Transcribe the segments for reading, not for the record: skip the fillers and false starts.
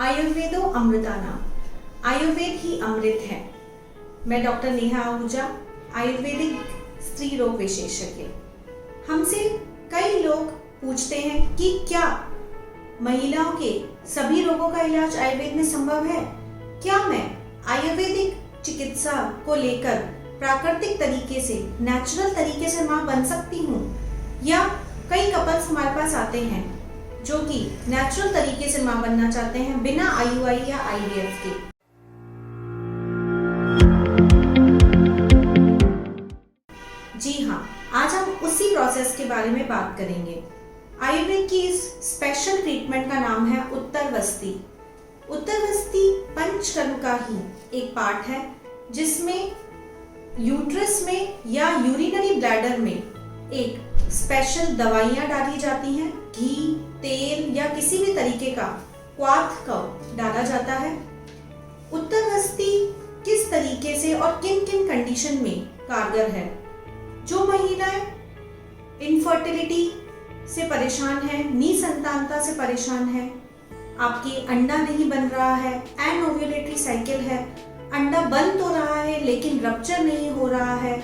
आयुर्वेदो अमृताना, आयुर्वेद ही अमृत है। मैं डॉक्टर नेहा आहूजा, आयुर्वेदिक स्त्री रोग विशेषज्ञ। हमसे कई लोग पूछते हैं कि क्या महिलाओं के सभी रोगों का इलाज आयुर्वेद में संभव है? क्या मैं आयुर्वेदिक चिकित्सा को लेकर प्राकृतिक तरीके से, नेचुरल तरीके से मां बन सकती हूँ? या कई कपल्स हमारे पास आते हैं जो कि नेचुरल तरीके से मां बनना चाहते हैं बिना आईयूआई या आईवीएफ के। जी हाँ, आज हम उसी प्रोसेस के बारे में बात करेंगे। आयुर्वेद की इस स्पेशल ट्रीटमेंट का नाम है उत्तरवस्ती। उत्तरवस्ती पंचकर्म का ही एक पार्ट है जिसमें यूट्रस में या यूरिनरी ब्लैडर में एक स्पेशल दवाइयाँ डाली जाती हैं, घी, तेल या किसी भी तरीके का क्वाथ का डाला जाता है। उत्तरवस्ती किस तरीके से और किन किन कंडीशन में कारगर है? जो महिलाएं इनफर्टिलिटी से परेशान है, निसंतानता से परेशान है, आपकी अंडा नहीं बन रहा है, एनओव्यूलेटरी साइकिल है, अंडा बन तो रहा है लेकिन रप्चर नहीं हो रहा है,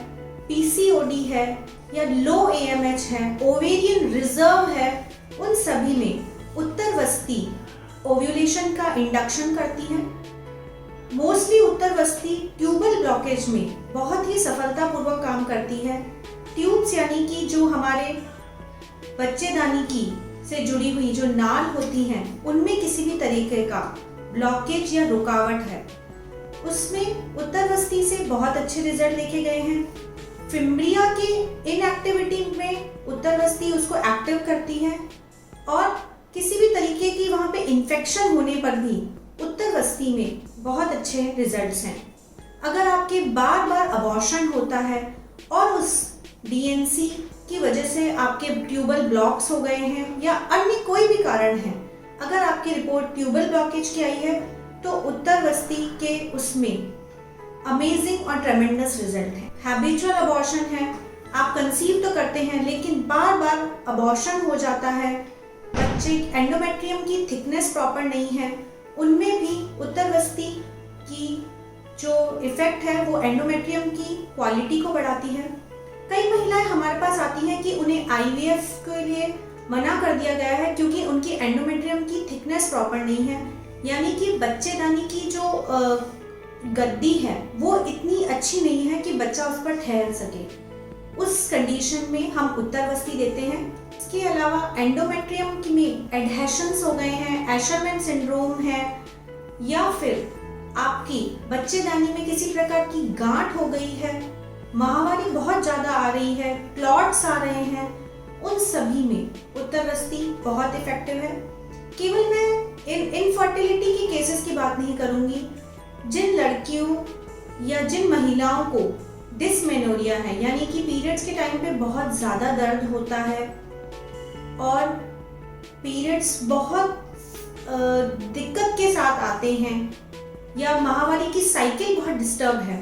पीसीओडी है या लो एएमएच है, ओवेरियन रिजर्व है, उन सभी में उत्तरवस्ती ओव्यूलेशन का इंडक्शन करती है। मोस्टली उत्तरवस्ती ट्यूबल ब्लॉकेज में बहुत ही सफलतापूर्वक काम करती है। ट्यूब्स यानी कि जो हमारे बच्चेदानी की से जुड़ी हुई जो नाल होती हैं, उनमें किसी भी तरीके का ब्लॉकेज या रुकावट है, उसमें उत्तरवस्ती से बहुत अच्छे रिजल्ट देखे गए हैं। फिम्ब्रिया के इनएक्टिविटी में उत्तरवस्ती उसको एक्टिव करती है और किसी भी तरीके की वहाँ पे इन्फेक्शन होने पर भी उत्तरवस्ती में बहुत अच्छे रिजल्ट्स हैं। अगर आपके बार बार अबॉर्शन होता है और उस डीएनसी की वजह से आपके ट्यूबल ब्लॉक्स हो गए हैं या अन्य कोई भी कारण है, अगर आपकी रिपोर्ट ट्यूबल ब्लॉकेज की आई है तो उत्तरवस्ती के उसमें अमेजिंग और ट्रेमेंडस रिजल्ट है। हैबिचुअल अबॉर्शन है, आप कंसीव तो करते हैं लेकिन बार बार अबॉर्शन हो जाता है, बच्चे एंडोमेट्रियम की थिकनेस प्रॉपर नहीं है, उनमें भी उत्तरवस्ती की जो इफेक्ट है वो एंडोमेट्रियम की क्वालिटी को बढ़ाती है। कई महिलाएं हमारे पास आती हैं कि उन्हें आईवीएफ के लिए मना कर दिया गया है क्योंकि उनकी एंडोमेट्रियम की थिकनेस प्रॉपर नहीं है, यानी कि बच्चेदानी की जो गद्दी है वो इतनी अच्छी नहीं है कि बच्चा उस पर ठहर सके। उस कंडीशन में हम उत्तरवस्ती देते हैं। इसके अलावा एंडोमेट्रियम में एडहेशंस हो गए हैं, एशरमैन सिंड्रोम है, या फिर आपकी बच्चेदानी में किसी प्रकार की गांठ हो गई है, माहवारी बहुत ज्यादा आ रही है, क्लॉट्स आ रहे हैं, उन सभी में उत्तरवस्ती बहुत इफेक्टिव है। केवल मैं इनफर्टिलिटी के केसेस की बात नहीं करूंगी। जिन लड़कियों या जिन महिलाओं को डिसमेनोरिया है, यानी कि पीरियड्स के टाइम पे बहुत ज्यादा दर्द होता है और पीरियड्स बहुत दिक्कत के साथ आते हैं या माहवारी की साइकिल बहुत डिस्टर्ब है,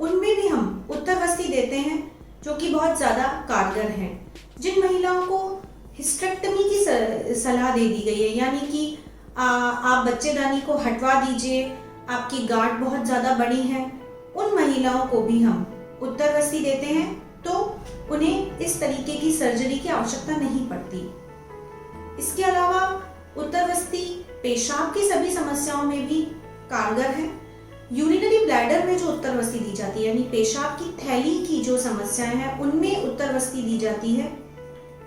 उनमें भी हम उत्तरवस्ती देते हैं जो कि बहुत ज़्यादा कारगर है। जिन महिलाओं को हिस्टेक्टमी की सलाह दे दी गई है, यानी कि आप बच्चेदानी को हटवा दीजिए, आपकी गांठ बहुत ज़्यादा बड़ी है, उन महिलाओं को भी हम उत्तरवस्ती देते हैं तो उन्हें इस तरीके की सर्जरी की आवश्यकता नहीं पड़ती। इसके अलावा उत्तरवस्ती पेशाब की सभी समस्याओं में भी कारगर है। यूरिनरी ब्लैडर में जो उत्तरवस्ती दी जाती है, यानी पेशाब की थैली की जो समस्याएं हैं उनमें उत्तरवस्ती दी जाती है,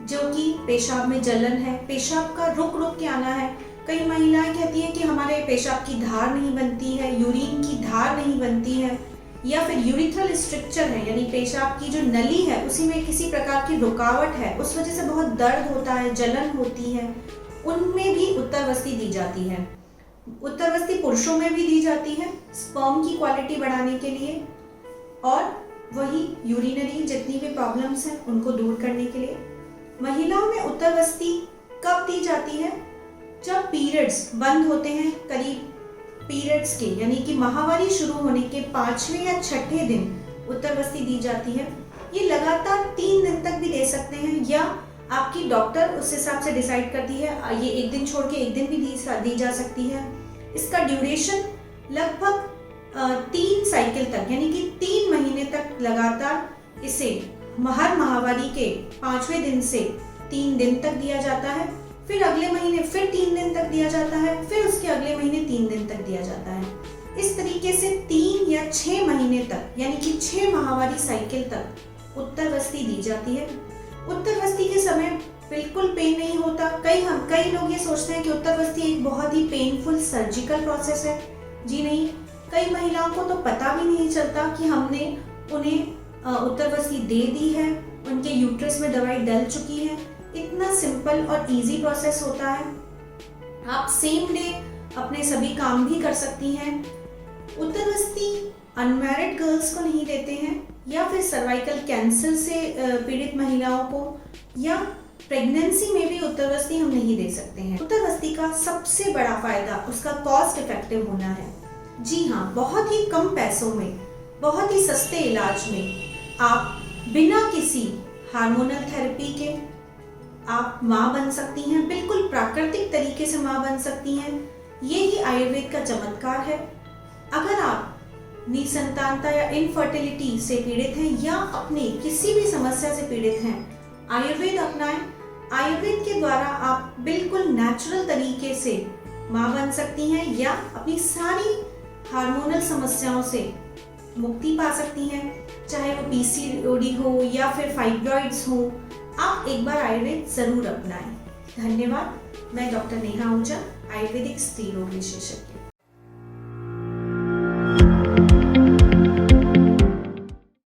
जो कि पेशाब में जलन है, पेशाब का रुक रुक के आना है। कई महिलाएं कहती हैं कि हमारे पेशाब की धार नहीं बनती है, यूरिन की धार नहीं बनती है, या फिर यूरिथ्रल स्ट्रक्चर है, यानी पेशाब की जो नली है उसी में किसी प्रकार की रुकावट है, उस वजह से बहुत दर्द होता है, जलन होती है, उनमें भी उत्तरवस्ती दी जाती है। उत्तरवस्ती पुरुषों में भी दी जाती है स्पर्म की क्वालिटी बढ़ाने के लिए और वही यूरिनरी जितनी भी प्रॉब्लम्स हैं उनको दूर करने के लिए। महिलाओं में उत्तरवस्ती कब दी जाती है? जब पीरियड्स बंद होते हैं, करीब पीरियड्स के यानी कि माहवारी शुरू होने के 5वें या 6ठे दिन उत्तरवस्ती दी जाती है। ये लगातार 3 दिन तक भी दे सकते हैं या आपकी डॉक्टर उस हिसाब से डिसाइड करती है, ये एक दिन छोड़ के एक दिन भी दी जा सकती है। इसका ड्यूरेशन लगभग 3 साइकिल तक यानी कि 3 महीने तक लगातार इसे हर माहवारी के 5वें दिन से 3 दिन तक दिया जाता है, फिर अगले महीने फिर 3 दिन तक दिया जाता है, फिर उसके अगले महीने 3 दिन तक दिया जाता है। इस तरीके से 3 या 6 महीने तक यानी कि 6 माहवारी साइकिल तक उत्तरवस्ती दी जाती है। उत्तरवस्ती के समय बिल्कुल पेन नहीं होता। कई लोग ये सोचते हैं कि उत्तरवस्ती एक बहुत ही पेनफुल सर्जिकल प्रोसेस है। जी नहीं, कई महिलाओं को तो पता भी नहीं चलता कि हमने उन्हें उत्तरवस्ती दे दी है, उनके यूट्रस में दवाई डल चुकी है। इतना सिंपल और इजी प्रोसेस होता है। आप सेम डे अपने सभी काम भी कर सकती हैं। उत्तरवस्ती अनमैरिड गर्ल्स को नहीं देते हैं, या फिर सर्वाइकल कैंसर से पीड़ित महिलाओं को, या प्रेगनेंसी में भी उत्तरवस्ती हम नहीं दे सकते हैं। उत्तरवस्ती का सबसे बड़ा फायदा उसका कॉस्ट इफेक्टिव होना है। जी हाँ, बहुत ही कम पैसों में, बहुत ही सस्ते इलाज में आप बिना किसी हार्मोनल थेरेपी के आप माँ बन सकती हैं। बिल्कुल प्राकृतिक तरीके से माँ बन सकती हैं। ये ही आयुर्वेद का चमत्कार है। अगर आप निसंतानता या इनफर्टिलिटी से पीड़ित हैं या अपनी किसी भी समस्या से पीड़ित हैं, आयुर्वेद अपनाएं। आयुर्वेद के द्वारा आप बिल्कुल नेचुरल तरीके से माँ बन सकती हैं या अपनी सारी हार्मोनल समस्याओं से मुक्ति पा सकती हैं, चाहे वो पीसीओडी हो या फिर फाइब्रॉइड्स हो। आप एक बार आयुर्वेद जरूर अपनाएं। धन्यवाद। मैं डॉक्टर नेहा आहूजा, आयुर्वेदिक स्त्री रोग विशेषज्ञ।